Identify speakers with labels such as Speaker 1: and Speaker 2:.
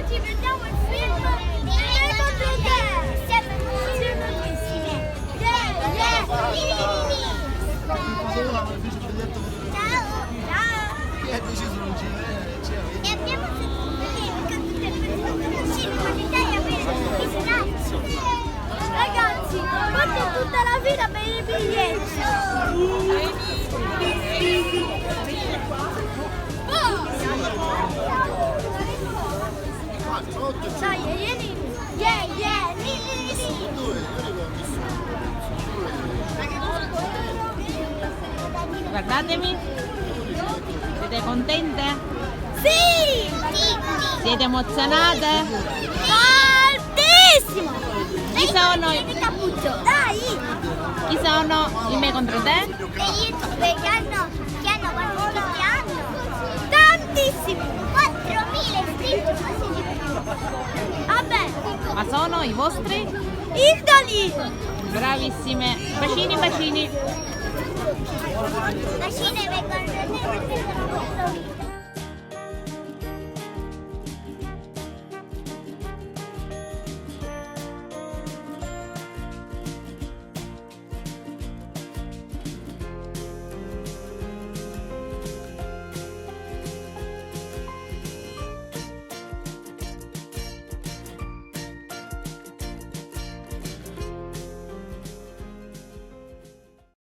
Speaker 1: ci vediamo il film e contro te. Siamo bellissime. Ciao. Ciao.
Speaker 2: E deciso non ci
Speaker 1: E abbiamo sentito con tutte le persone del cinema d'Italia per visionarci. Ragazzi, quanto tutta la vita per i biglietti. Dai, vieni.
Speaker 3: Guardatemi. Siete contente?
Speaker 1: Sì!
Speaker 3: Siete emozionate?
Speaker 1: Tantissimo!
Speaker 3: Chi sono?
Speaker 1: Il cappuccio, dai!
Speaker 3: Chi sono i me contro te?
Speaker 1: Degli youtuber che hanno quanti iscritti hanno? Tantissimi! 4.000 iscritti, quasi di più! Vabbè!
Speaker 3: Ma sono i vostri?
Speaker 1: Idoli!
Speaker 3: Bravissime. Bacini, bacini.
Speaker 1: Bacine vengono da te.